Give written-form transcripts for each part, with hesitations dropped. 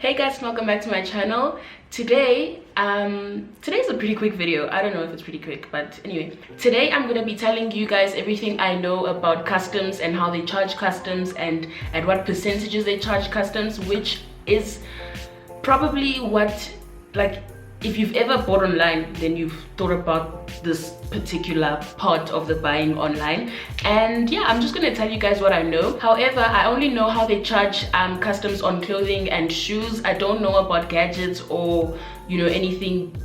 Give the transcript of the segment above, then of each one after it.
Hey guys, welcome back to my channel. Today's a pretty quick video. I don't know if it's pretty quick, but anyway, today I'm gonna be telling you guys everything I know about customs and how they charge customs and at what percentages they charge customs, which is probably what, like, if you've ever bought online, then you've thought about this particular part of the buying online. And yeah, I'm just gonna tell you guys what I know. However, I only know how they charge customs on clothing and shoes. I don't know about gadgets or anything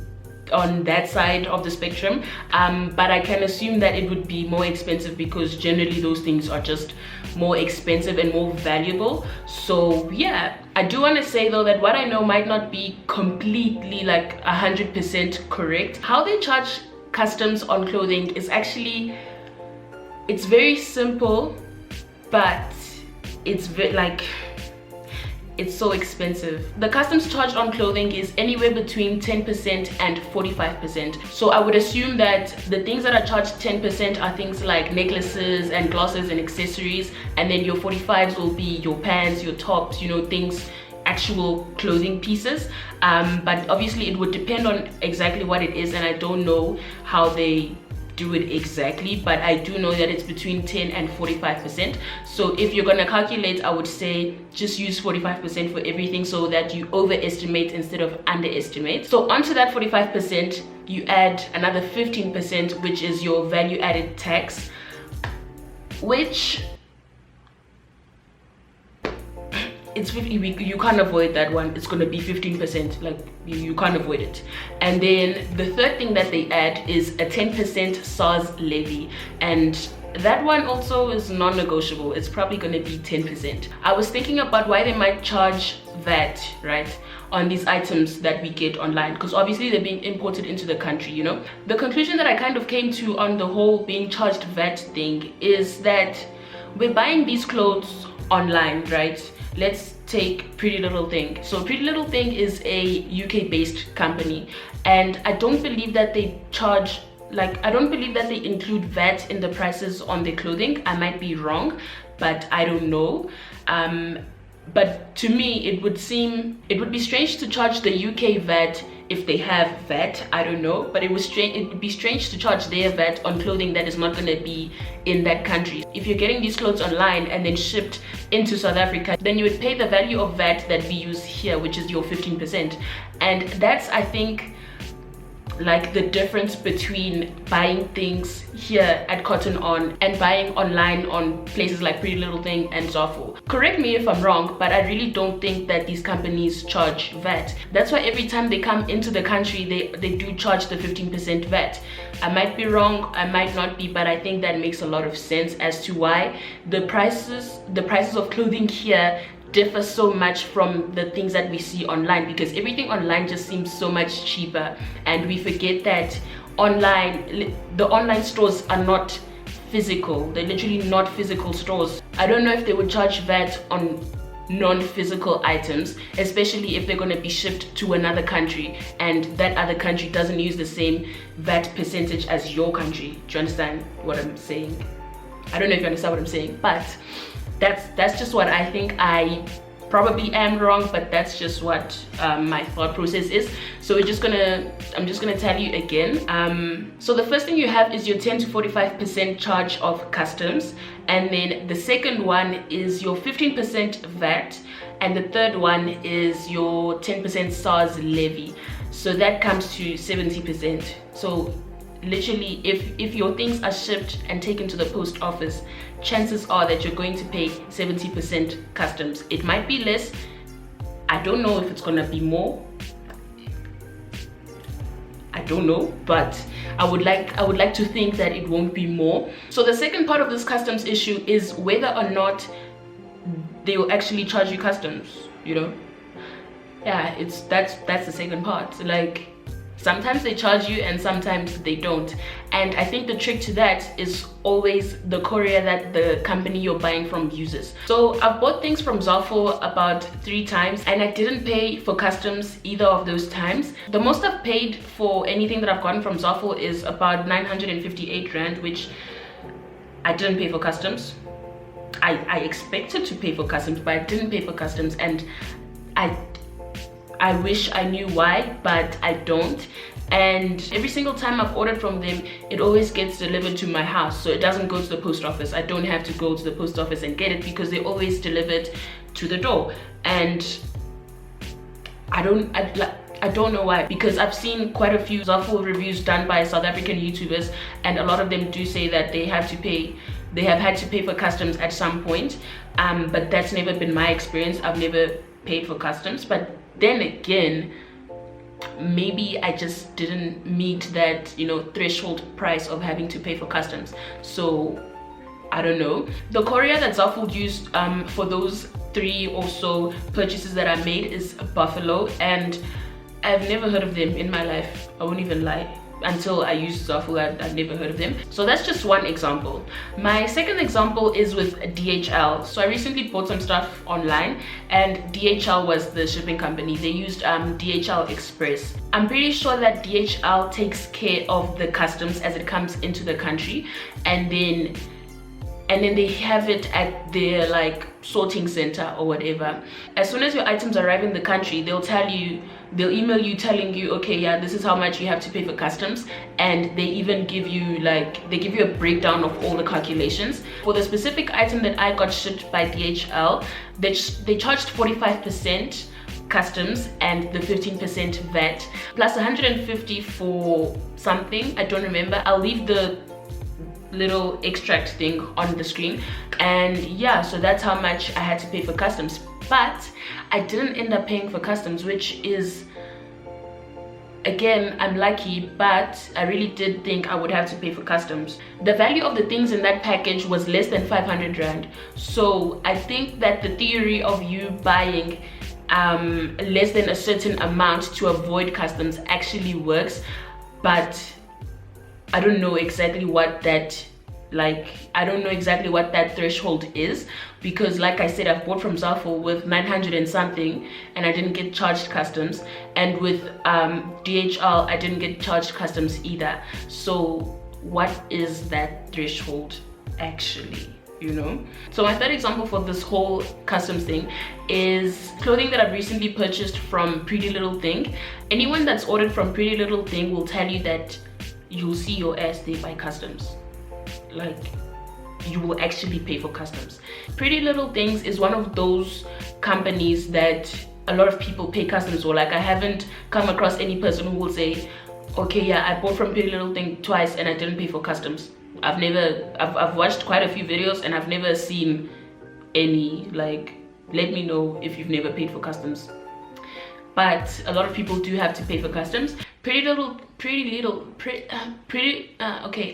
on that side of the spectrum, but I can assume that it would be more expensive because generally those things are just more expensive and more valuable. So yeah, I do want to say though that what I know might not be completely like 100% correct. How they charge customs on clothing is actually, it's very simple, but it's it's so expensive. The customs charged on clothing is anywhere between 10% and 45%. So I would assume that the things that are charged 10% are things like necklaces and glasses and accessories, and then your 45s will be your pants, your tops, things, actual clothing pieces. But obviously it would depend on exactly what it is, and I don't know how they do it exactly, but I do know that it's between 10 and 45%. So if you're gonna calculate, I would say just use 45% for everything so that you overestimate instead of underestimate. So onto that 45%, you add another 15%, which is your value added tax, which it's 50. You can't avoid that one. It's gonna be 15%. Like you can't avoid it. And then the third thing that they add is a 10% SARS levy, and that one also is non-negotiable. It's probably gonna be 10%. I was thinking about why they might charge VAT, right, on these items that we get online, because obviously they're being imported into the country. The conclusion that I kind of came to on the whole being charged VAT thing is that we're buying these clothes online, right? Let's take Pretty Little Thing. So Pretty Little Thing is a UK based company, and I don't believe that they charge, I don't believe that they include VAT in the prices on their clothing. I might be wrong, but I don't know. But to me, it would be strange to charge the UK VAT if they have VAT. I don't know, but it would be strange to charge their VAT on clothing that is not going to be in that country. If you're getting these clothes online and then shipped into South Africa, then you would pay the value of VAT that we use here, which is your 15%. And that's, I think, like the difference between buying things here at Cotton On and buying online on places like Pretty Little Thing and Zaful. Correct me if I'm wrong, but I really don't think that these companies charge VAT. That's why every time they come into the country, they do charge the 15% VAT. I might be wrong, I might not be, but I think that makes a lot of sense as to why the prices of clothing here differ so much from the things that we see online, because everything online just seems so much cheaper, and we forget that the online stores are not physical. They're literally not physical stores. I don't know if they would charge VAT on non-physical items, especially if they're going to be shipped to another country and that other country doesn't use the same VAT percentage as your country. Do you understand what I'm saying? I don't know if you understand what I'm saying, but that's just what I think. I probably am wrong, but that's just what my thought process is. So I'm just gonna tell you again. So the first thing you have is your 10 to 45% charge of customs, and then the second one is your 15% VAT, and the third one is your 10% SARS levy. So that comes to 70%. So literally, if your things are shipped and taken to the post office, chances are that you're going to pay 70% customs. It might be less. I don't know if it's gonna be more. I don't know, but I would like to think that it won't be more. So the second part of this customs issue is whether or not they will actually charge you customs. Yeah, that's the second part. Like, sometimes they charge you and sometimes they don't. And I think the trick to that is always the courier that the company you're buying from uses. So I've bought things from Zaful about 3 times, and I didn't pay for customs either of those times. The most I've paid for anything that I've gotten from Zaful is about 958 Rand, which I didn't pay for customs. I expected to pay for customs, but I didn't pay for customs, and I wish I knew why, but I don't. And every single time I've ordered from them, it always gets delivered to my house, so it doesn't go to the post office. I don't have to go to the post office and get it because they always deliver it to the door. And I don't know why, because I've seen quite a few Zaful reviews done by South African YouTubers, and a lot of them do say that they have had to pay for customs at some point, but that's never been my experience. I've never paid for customs. But then again, maybe I just didn't meet that, you know, threshold price of having to pay for customs. So I don't know. The courier that Zaful used for those 3 or so purchases that I made is Buffalo, and I've never heard of them in my life. I won't even lie. Until I used Zaful, I'd never heard of them. So that's just one example. My second example is with DHL. So I recently bought some stuff online, and DHL was the shipping company. They used DHL Express. I'm pretty sure that DHL takes care of the customs as it comes into the country, and then they have it at their like sorting center or whatever. As soon as your items arrive in the country, they'll email you telling you, okay, yeah, this is how much you have to pay for customs, and they even give you a breakdown of all the calculations. For the specific item that I got shipped by DHL, they charged 45% customs and the 15% VAT plus 150 for something, I don't remember. I'll leave the little extract thing on the screen, and yeah, so that's how much I had to pay for customs. But I didn't end up paying for customs, which is, again, I'm lucky, but I really did think I would have to pay for customs. The value of the things in that package was less than 500 rand. So I think that the theory of you buying less than a certain amount to avoid customs actually works, but I don't know exactly what that threshold is, because like I said, I've bought from Zaful with 900 and something and I didn't get charged customs, and with DHL I didn't get charged customs either. So what is that threshold actually, you know? So my third example for this whole customs thing is clothing that I've recently purchased from Pretty Little Thing. Anyone that's ordered from Pretty Little Thing will tell you that you'll see your ass there by customs. Like, you will actually pay for customs. Pretty Little Things is one of those companies that a lot of people pay customs for. Like, I haven't come across any person who will say, okay, yeah, I bought from Pretty Little Thing twice and I didn't pay for customs. I've watched quite a few videos and I've never seen any. Like, let me know if you've never paid for customs. But a lot of people do have to pay for customs. Okay,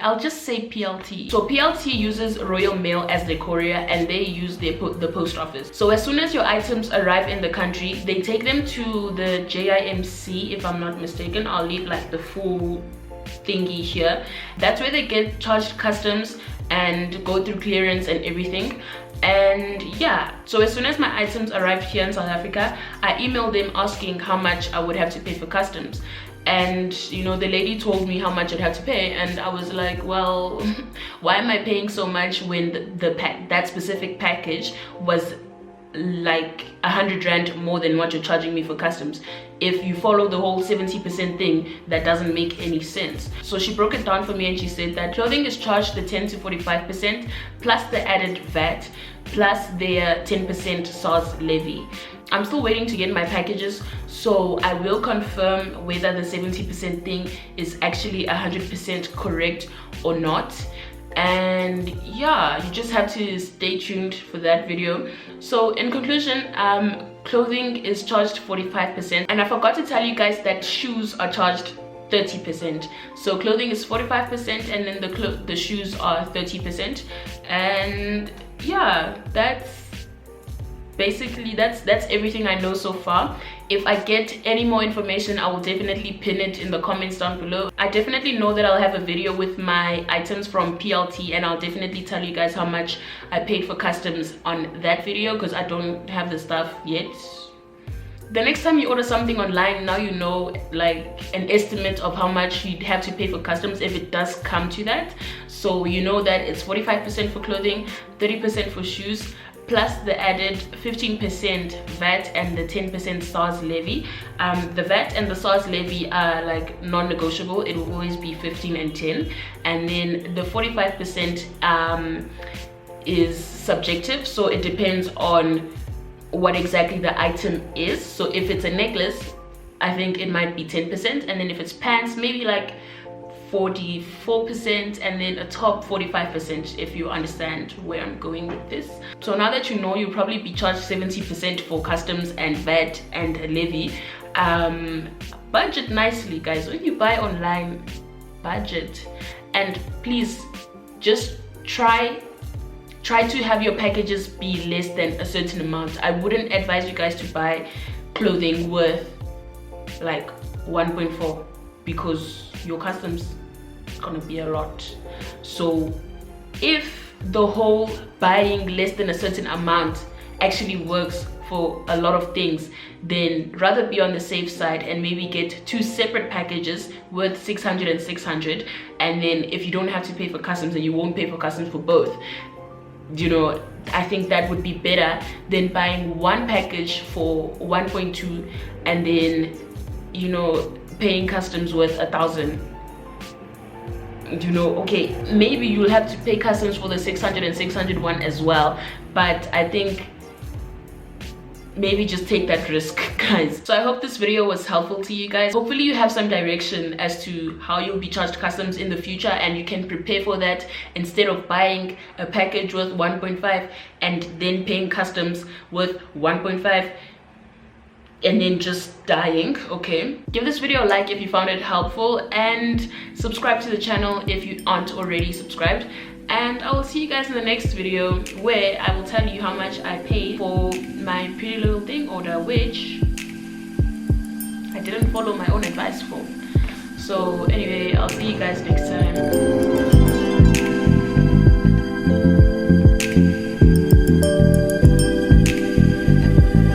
I'll just say PLT. So PLT uses Royal Mail as their courier, and they use the post office. So as soon as your items arrive in the country, they take them to the JIMC, if I'm not mistaken. I'll leave like the full thingy here. That's where they get charged customs and go through clearance and everything. And yeah, so as soon as my items arrived here in South Africa, I emailed them asking how much I would have to pay for customs. And you know, the lady told me how much I'd have to pay, and I was like, well, why am I paying so much when that specific package was like 100 rand more than what you're charging me for customs? If you follow the whole 70% thing, that doesn't make any sense. So she broke it down for me, and she said that clothing is charged the 10 to 45% plus the added VAT plus their 10% SARS levy. I'm still waiting to get my packages, so I will confirm whether the 70% thing is actually 100% correct or not. And yeah, you just have to stay tuned for that video. So in conclusion, clothing is charged 45%, and I forgot to tell you guys that shoes are charged 30%. So clothing is 45% and then the shoes are 30%. And yeah, that's basically that's everything I know so far. If I get any more information, I will definitely pin it in the comments down below. I definitely know that I'll have a video with my items from PLT, and I'll definitely tell you guys how much I paid for customs on that video, because I don't have the stuff yet. The next time you order something online, now you know like an estimate of how much you'd have to pay for customs if it does come to that. So you know that it's 45% for clothing, 30% for shoes. plus the added 15% VAT and the 10% SARS levy. The VAT and the SARS levy are like non-negotiable. It will always be 15 and 10, and then the 45% is subjective, so it depends on what exactly the item is. So if it's a necklace, I think it might be 10%, and then if it's pants, maybe like 44%, and then a top 45%, if you understand where I'm going with this. So now that you know, you'll probably be charged 70% for customs and VAT and levy. Budget nicely, guys. When you buy online, budget. And please just try to have your packages be less than a certain amount. I wouldn't advise you guys to buy clothing worth like 1.4, because your customs is gonna be a lot. So if the whole buying less than a certain amount actually works for a lot of things, then rather be on the safe side and maybe get 2 separate packages worth 600 and 600, and then if you don't have to pay for customs, and you won't pay for customs for both, you know, I think that would be better than buying one package for 1.2 and then, you know, paying customs worth 1,000. You know, okay, maybe you'll have to pay customs for the 600 and 600 one as well, but I think maybe just take that risk, guys. So I hope this video was helpful to you guys. Hopefully you have some direction as to how you'll be charged customs in the future, and you can prepare for that instead of buying a package worth 1.5 and then paying customs worth 1.5 and then just dying. Okay, give this video a like if you found it helpful, and subscribe to the channel if you aren't already subscribed. And I will see you guys in the next video, where I will tell you how much I paid for my Pretty Little Thing order, which I didn't follow my own advice for. So anyway, I'll see you guys next time.